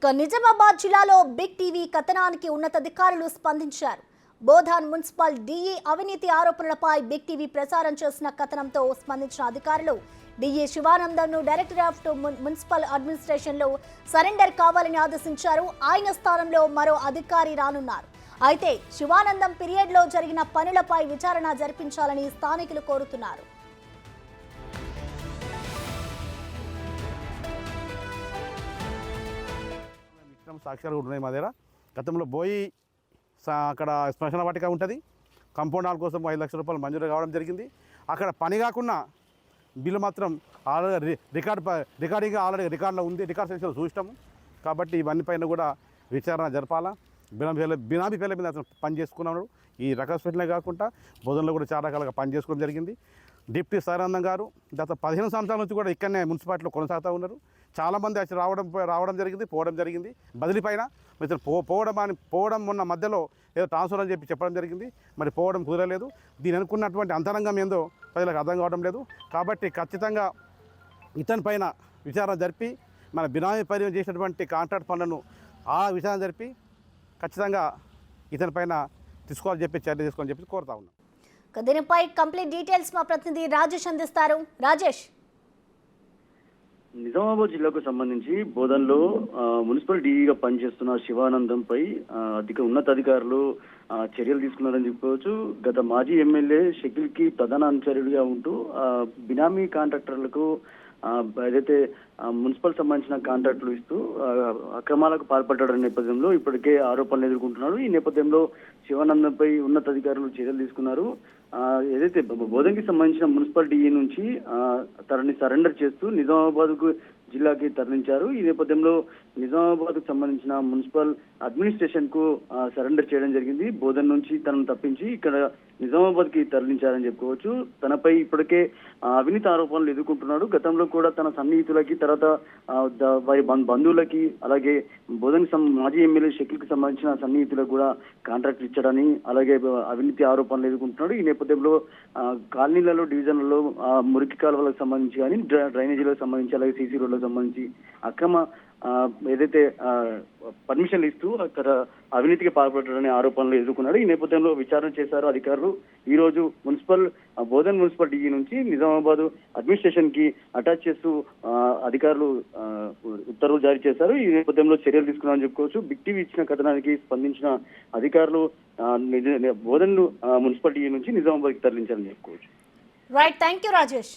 ఇక నిజామాబాద్ జిల్లాలో big TV కథనానికి ఉన్నతాధికారులు స్పందించారు. బోధాన్ మున్సిపల్ డీఈ అవినీతి ఆరోపణలపై బిగ్ టీవీ ప్రసారం చేసిన కథనంతో స్పందించిన అధికారులు డీఈ శివానందంను డైరెక్టర్ ఆఫ్ మున్సిపల్ అడ్మినిస్ట్రేషన్లో సరెండర్ కావాలని ఆదేశించారు. ఆయన స్థానంలో మరో అధికారి రానున్నారు. అయితే శివానందం పీరియడ్లో జరిగిన పనులపై విచారణ జరిపించాలని స్థానికులు కోరుతున్నారు. సాక్ష్యాలు కూడా ఉన్నాయి మా దగ్గర. గతంలో పోయి అక్కడ శ్మశాన వాటిక ఉంటుంది, కంపౌండ్ హాల్ కోసం 5 లక్షల రూపాయలు మంజూరు కావడం జరిగింది. అక్కడ పని కాకుండా బిల్లు మాత్రం ఆల్రెడీ రికార్డింగ్ ఆల్రెడీ రికార్డులో ఉంది, రికార్డ్ సెక్షన్లో చూసినాము. కాబట్టి ఇవన్నీ పైన కూడా విచారణ జరపాలా. బినామీ పేర్ల మీద అతను పని చేసుకున్నాడు. ఈ రకాస్పేటలే కాకుండా బోధనలో కూడా చాలా రకాలుగా పని చేసుకోవడం జరిగింది. డిప్యూటీ శివానందం గారు గత 15 సంవత్సరాల నుంచి కూడా ఇక్కడనే మున్సిపాలిటీలో కొనసాగుతూ ఉన్నారు. చాలామంది వచ్చి రావడం జరిగింది, పోవడం జరిగింది. బదిలీ పైన ఇతను పోవడం మొన్న మధ్యలో ఏదో ట్రాన్స్ఫర్ అని చెప్పడం జరిగింది. మరి పోవడం కుదరలేదు. దీని అనుకున్నటువంటి అంతరంగం ఏందో ప్రజలకు అర్థం కావడం లేదు. కాబట్టి ఖచ్చితంగా ఇతని పైన విచారణ జరిపి మన బినామీ పని చేసినటువంటి కాంట్రాక్ట్ పనులను విచారణ జరిపి ఖచ్చితంగా ఇతని పైన తీసుకోవాలని చెప్పి చర్య తీసుకోవాలని చెప్పి కోరుతా ఉన్నాం. దీనిపై కంప్లీట్ డీటెయిల్స్ మా ప్రతినిధి రాజేష్ అందిస్తారు. రాజేష్, నిజామాబాద్ జిల్లాకు సంబంధించి బోధన్లో మున్సిపల్ డీఈగా పనిచేస్తున్న శివానందంపై ఉన్నతాధికారులు చర్యలు తీసుకున్నారని చెప్పుకోవచ్చు. గత మాజీ ఎమ్మెల్యే షకీల్కి ప్రధాన అనుచరుడిగా ఉంటూ బినామీ కాంట్రాక్టర్లకు ఏదైతే మున్సిపల్ సంబంధించిన కాంట్రాక్టులు ఇస్తూ అక్రమాలకు పాల్పడ్డాడనే నేపథ్యంలో ఇప్పటికే ఆరోపణలు ఎదుర్కొంటున్నారు. ఈ నేపథ్యంలో శివానందంపై ఉన్నతాధికారులు చర్యలు తీసుకున్నారు. ఏదైతే బోధన్కి సంబంధించిన మున్సిపల్ డీఈ నుంచి తనని సరెండర్ చేస్తూ నిజామాబాద్కు జిల్లాకి తరలించారు. ఈ నేపథ్యంలో నిజామాబాద్కు సంబంధించిన మున్సిపల్ అడ్మినిస్ట్రేషన్ కు సరెండర్ చేయడం జరిగింది. బోధన్ నుంచి తనను తప్పించి ఇక్కడ నిజామాబాద్ కి తరలించారని చెప్పుకోవచ్చు. తనపై ఇప్పటికే అవినీతి ఆరోపణలు ఎదుర్కొంటున్నాడు. గతంలో కూడా తన సన్నిహితులకి, తర్వాత వారి బంధువులకి, అలాగే బోధన్ మాజీ ఎమ్మెల్యే షకీల్కి సంబంధించిన సన్నిహితులకు కూడా కాంట్రాక్ట్ ఇచ్చాడని, అలాగే అవినీతి ఆరోపణలు ఎదుర్కొంటున్నాడు. ఈ నేపథ్యంలో కాలనీలలో, డివిజన్లలో మురికి కాలువలకు సంబంధించి కానీ, డ్రైనేజీలకు సంబంధించి, అలాగే సీసీ రోడ్లకు సంబంధించి అక్రమ ఏదైతే పర్మిషన్లు ఇస్తూ అక్కడ అవినీతికి పాల్పడ్డారనే ఆరోపణలు ఎదుర్కొన్నాడు. ఈ నేపథ్యంలో విచారణ చేశారు అధికారులు. ఈ రోజు బోధన్ మున్సిపల్ డీఈ నుంచి నిజామాబాద్ అడ్మినిస్ట్రేషన్ కి అటాచ్ చేస్తూ అధికారులు ఉత్తర్వులు జారీ చేశారు. ఈ నేపథ్యంలో చర్యలు తీసుకున్నారని చెప్పుకోవచ్చు. బిగ్ టీవీ ఇచ్చిన కథనానికి స్పందించిన అధికారులు బోధన్ మున్సిపల్ డీఈ నుంచి నిజామాబాద్ కి తరలించారని చెప్పుకోవచ్చు. Right, thank you Rajesh.